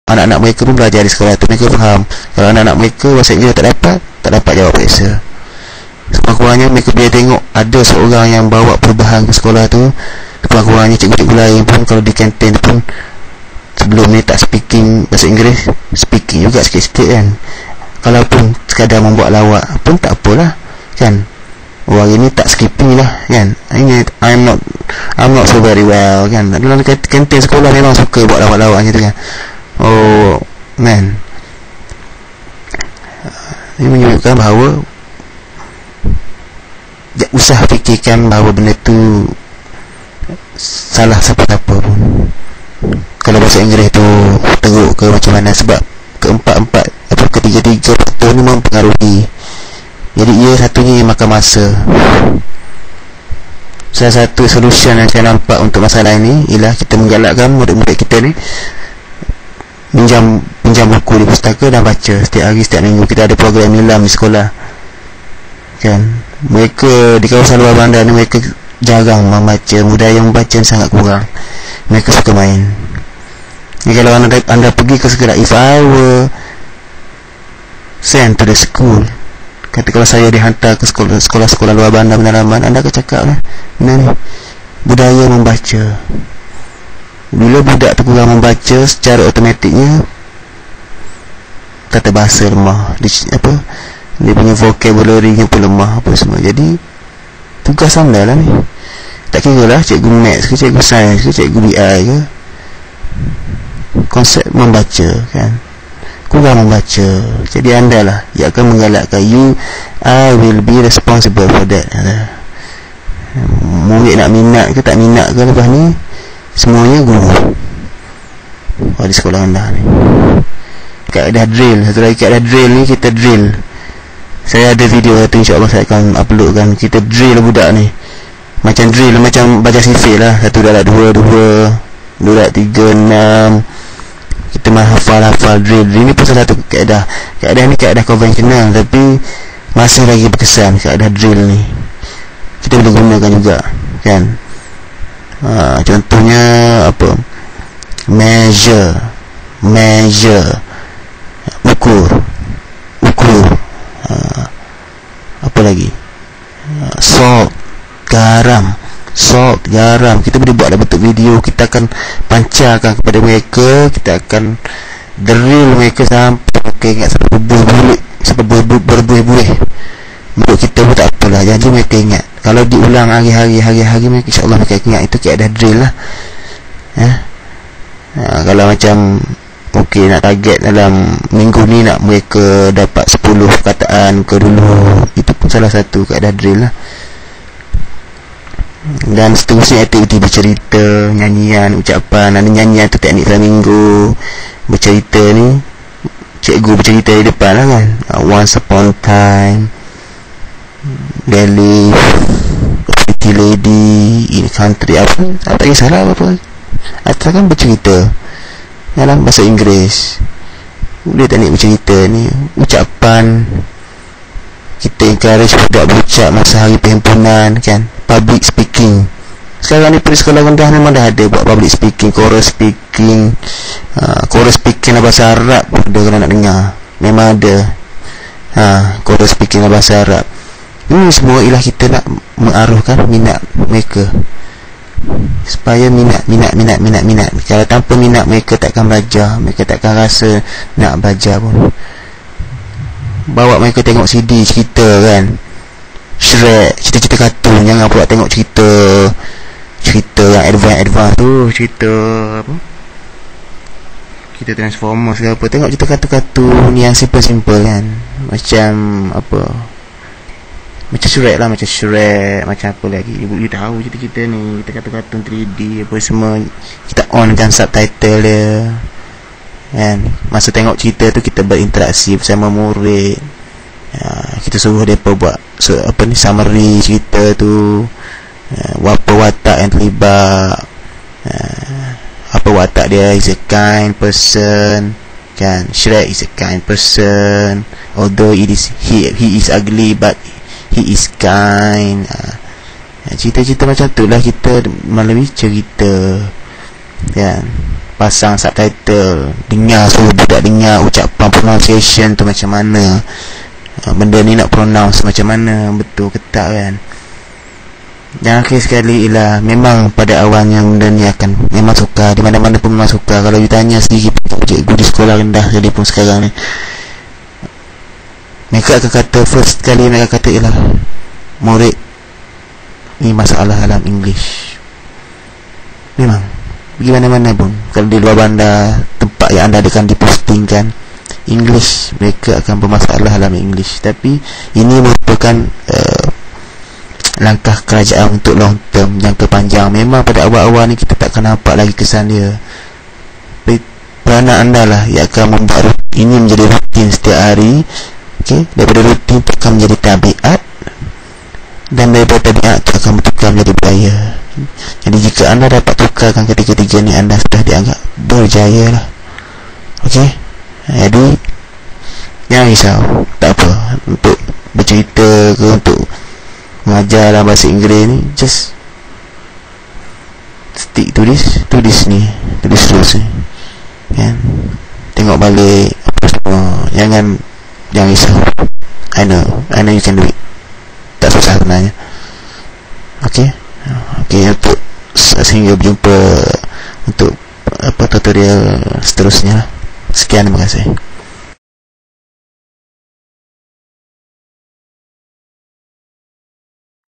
anak-anak mereka pun belajar di sekolah tu, mereka faham. Kalau anak-anak mereka bahasa Inggeris tak dapat jawab periksa, sekurang-kurangnya mereka boleh tengok ada seorang yang bawa perubahan ke sekolah tu. Sekurang-kurangnya cikgu-cikgu lain pun kalau di kantin pun sebelum ni tak speaking bahasa Inggeris, speaking juga sikit-sikit kan. Kalaupun sekadar membuat lawak pun tak apalah kan. Hari ni tak skipping lah kan. Ini I'm not so very well kan. Dalam kantin sekolah memang suka buat lawak-lawak macam tu kan. Oh man, ini menunjukkan bahawa usah fikirkan bahawa benda tu salah siapa-siapa pun. Kalau bahasa Inggeris tu teruk ke macam mana, sebab ketiga-tiga faktor ni mempengaruhi. Jadi ia satunya yang makan masa. Salah satu solution yang saya nampak untuk masalah ini ialah kita menggalakkan murid-murid kita ni pinjam buku di pustaka dan baca setiap hari, setiap minggu. Kita ada program nilam di sekolah kan. Mereka di kawasan luar bandar ni mereka jarang membaca, budaya membaca sangat kurang, mereka suka main. Jadi kalau anda pergi ke sekolah, if I were sent to the school, kata kalau saya dihantar ke sekolah-sekolah luar bandar pendalaman, anda akan cakap lah, benar ni, budaya membaca. Bila budak tu kurang membaca, secara automatiknya kata bahasa lemah, dia punya vocabulary-nya pun lemah apa semua. Jadi tugas anda lah ni, tak kira lah cikgu maths ke, cikgu sains ke, cikgu BI ke, konsep membaca kan, kurang membaca. Jadi anda lah yang akan menggalakkan, I will be responsible for that. Murid nak minat ke tak minat ke, lepas ni semuanya guru di sekolah anda ni. Kaedah drill, satu lagi kaedah drill ni, kita drill. Saya ada video tu, insyaAllah saya akan uploadkan. Kita drill budak ni, macam drill, macam baca sifil lah. 1/2, 2/3, 6. Kita hafal drill. Ini pun salah satu kaedah. Kaedah ni kaedah konvensional, tapi masih lagi berkesan. Kaedah drill ni kita boleh gunakan juga kan. Contohnya apa, measure, ukur, apa lagi, salt, garam. Kita boleh buat dalam bentuk video. Kita akan pancarkan kepada mereka, kita akan drill mereka sampai mereka ingat, sampai berbuih-buih mulut kita pun tak apalah, jadi mereka ingat. Kalau diulang hari-hari mereka, insyaAllah mereka ingat. Itu kaedah drill lah kalau macam nak target dalam minggu ni nak mereka dapat 10 perkataan ke dulu, itu pun salah satu kaedah drill lah. Dan seterusnya aktiviti bercerita, nyanyian, ucapan. Ada nyanyian tu teknik flamingo. Bercerita ni cikgu bercerita di depan lah kan. Once upon a time there lived a pretty lady in a country, apa, tak kisahlah apa, asalkan bercerita dalam bahasa Inggeris. Boleh teknik bercerita ni. Ucapan, kita encourage budak berucap masa hari perhimpunan kan. Public speaking, sekarang ni pada sekolah rendah memang dah ada buat public speaking, chorus speaking dalam bahasa Arab. Ada kalau nak dengar, memang ada chorus speaking dalam bahasa Arab. Ini semua ialah kita nak mengaruhkan minat mereka, supaya minat. Kalau tanpa minat, mereka takkan belajar, mereka takkan rasa nak belajar pun. Bawa mereka tengok CD cerita kan, Shrek, cerita-cerita kartun. Jangan pula tengok cerita yang advance tu, cerita apa, kita Transformers ke apa. Tengok cerita kartun yang simple kan, macam apa, macam Shrek lah, macam apa lagi, ibu tahu cerita-cerita ni. Kita kata kartun 3D apa semua, kita onkan subtitle dia kan. Masa tengok cerita tu kita berinteraksi bersama murid. Kita suruh mereka buat summary cerita tu, apa watak yang terlibat, apa watak dia. Is a kind person kan. Shrek is a kind person, although he is ugly but he is kind. Cerita-cerita macam tu lah kita melalui cerita kan. pasang subtitle, dengar, suruh budak dengar ucapan pronunciation tu macam mana, benda ni nak pronounce macam mana, betul ke tak kan. Dan akhir sekali ialah memang pada awalnya benda ni akan memang sukar, di mana-mana pun memang sukar. Kalau ditanya sendiri cikgu di sekolah rendah jadi pun sekarang ni, mereka akan kata, first kali mereka kata ialah murid ni masalah dalam English. Memang pergi mana-mana pun, kalau di luar bandar, tempat yang anda akan dipostingkan English, mereka akan bermasalah dalam English. Tapi ini merupakan langkah kerajaan untuk long term, jangka panjang. Memang pada awal-awal ni kita takkan nampak lagi kesan dia, peranan anda lah yang akan membuat ini menjadi rutin setiap hari. Okay? Daripada rutin itu akan menjadi tabiat, dan daripada tabiat itu akan bertukar menjadi budaya. Jadi jika anda dapat tukarkan ketiga-tiga ni, anda sudah dianggap berjaya lah. Okay? Jadi jangan risau, tak apa, untuk bercerita ke, untuk mengajar dalam bahasa Inggeris ni, just stick to this ni, tulis terus ni kan, tengok balik apa semua, jangan risau. I know you can do it, tak susah sebenarnya. Okay, untuk sehingga berjumpa untuk tutorial seterusnya. Sekian, terima kasih.